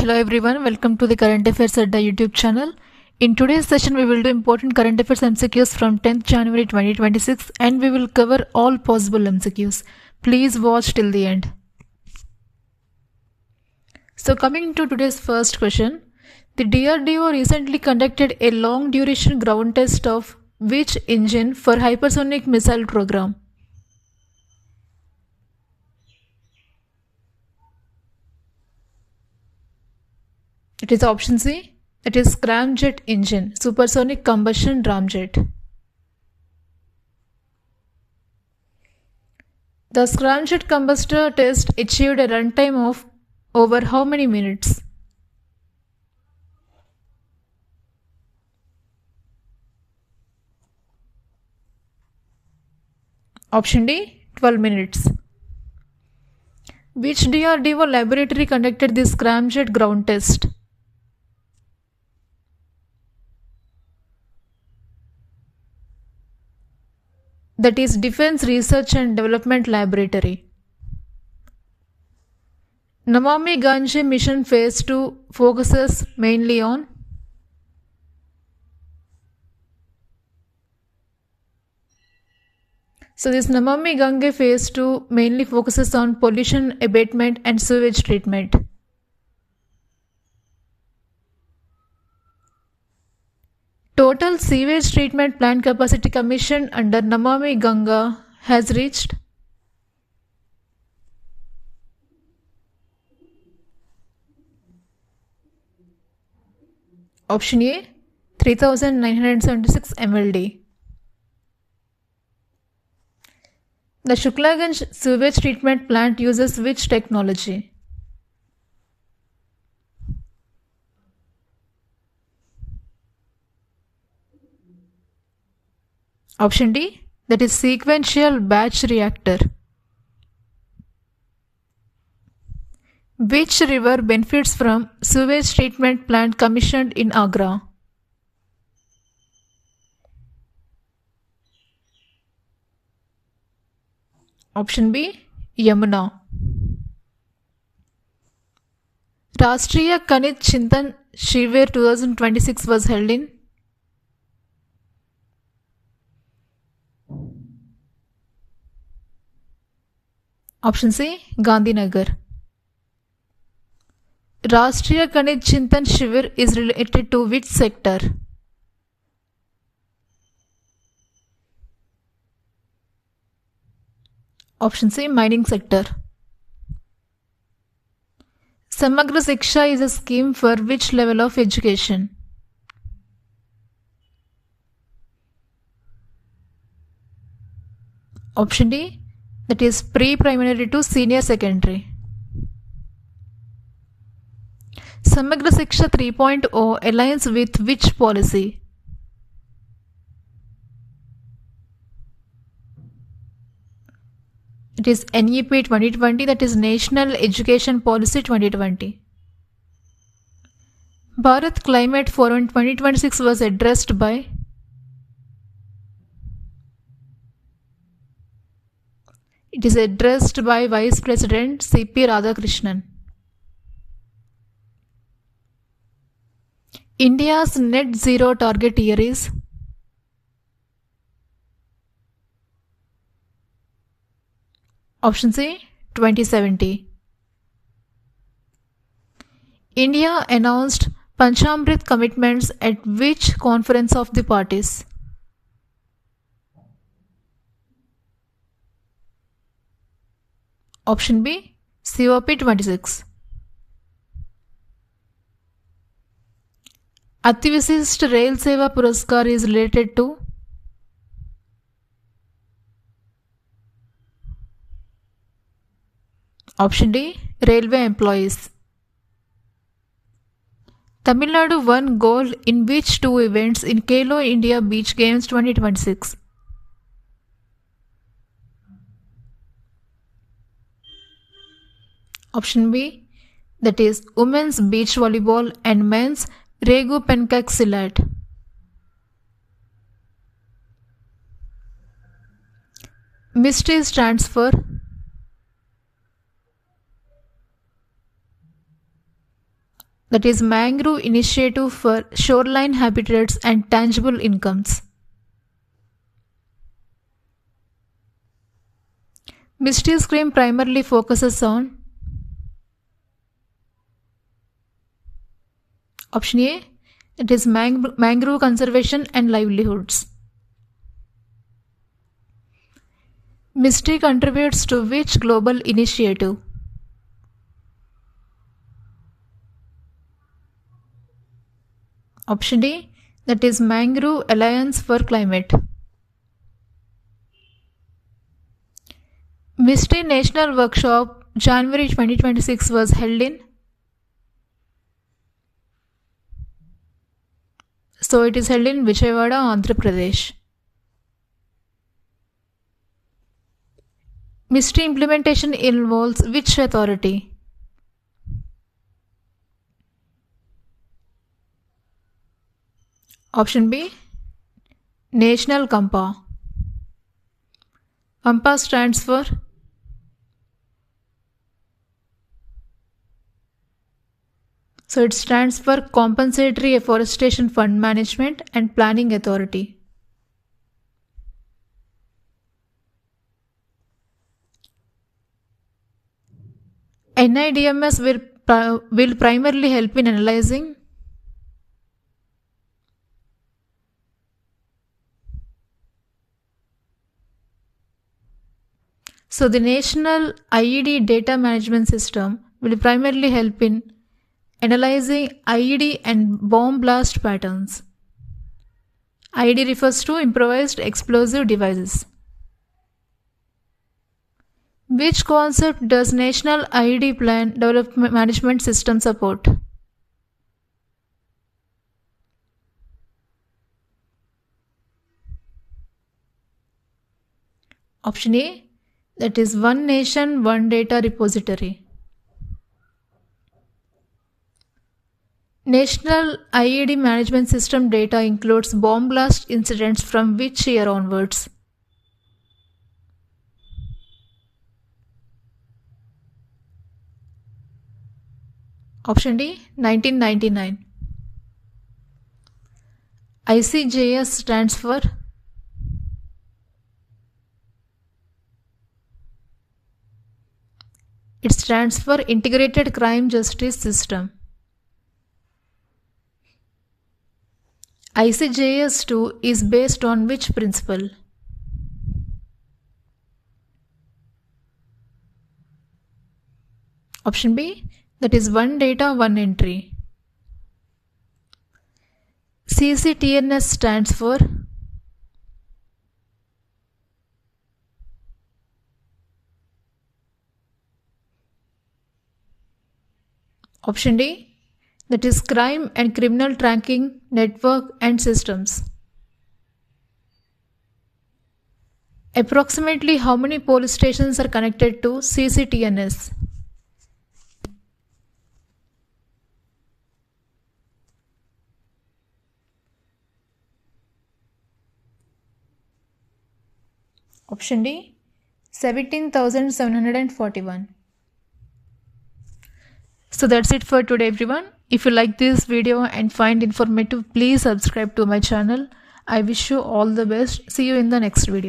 Hello everyone, welcome to the Current Affairs Adda YouTube channel. In today's session, we will do important current affairs MCQs from 10th January 2026 and we will cover all possible MCQs. Please watch till the end. So coming to today's first question, the DRDO recently conducted a long duration ground test of which engine for hypersonic missile program? It is option C, that is scramjet engine, supersonic combustion ramjet. The scramjet combustor test achieved a runtime of over how many minutes? Option D, 12 minutes. Which DRDO laboratory conducted the scramjet ground test? That is Defense Research and Development Laboratory. Namami Gange mission phase 2 focuses mainly on this Namami Gange phase 2 mainly focuses on pollution abatement and sewage treatment. Total sewage treatment plant capacity commissioned under Namami Ganga has reached option A, 3976 MLD. The Shuklaganj sewage treatment plant uses which technology? Option D, that is sequential batch reactor. Which river benefits from sewage treatment plant commissioned in Agra? Option B, Yamuna. Rashtriya Khanij Chintan Shivir 2026 was held in option C, Gandhinagar. Rashtriya Khanij Chintan Shivir is related to which sector? Option C, mining sector. Samagra Shiksha is a scheme for which level of education? Option D, that is pre-primary to senior secondary. Samagra Shiksha 3.0 aligns with which policy? It is NEP 2020, that is National Education Policy 2020. Bharat Climate Forum 2026 was addressed by It is addressed by Vice President C.P. Radhakrishnan. India's net zero target year is option C, 2070. India announced Panchamrit commitments at which conference of the parties? Option B, COP26. Ativisist Rail Seva Puraskar is related to option D, railway employees. Tamil Nadu won gold in which two events in Khelo India Beach Games 2026? Option B, that is women's beach volleyball and men's Regu Pencak Silat. MISTRY stands for that is Mangrove Initiative for Shoreline Habitats and Tangible Incomes. Misty Scream primarily focuses on option A, it is mangrove conservation and livelihoods. Misty contributes to which global initiative? Option D, that is Mangrove Alliance for Climate. Misty National Workshop January 2026 was held in? So it is held in Vijayawada, Andhra Pradesh. Misty implementation involves which authority? Option B, National CAMPA. CAMPA stands for Compensatory Afforestation Fund Management and Planning Authority. NIDMS will primarily help in analyzing So the National IED Data Management System will primarily help in analyzing IED and bomb blast patterns. IED refers to improvised explosive devices. Which concept does National IED Plan Development Management System support? Option A, that is One Nation, One Data Repository. National IED Management System data includes bomb blast incidents from which year onwards? Option D, 1999. ICJS stands for Integrated Crime Justice System. ICJS-2 is based on which principle? Option B, that is One Data, One Entry. CCTNS stands for Option D, that is Crime and Criminal Tracking Network and Systems. Approximately how many police stations are connected to CCTNS? Option D, 17,741. So that's it for today, everyone. If you like this video and find informative, please subscribe to my channel. I wish you all the best. See you in the next video.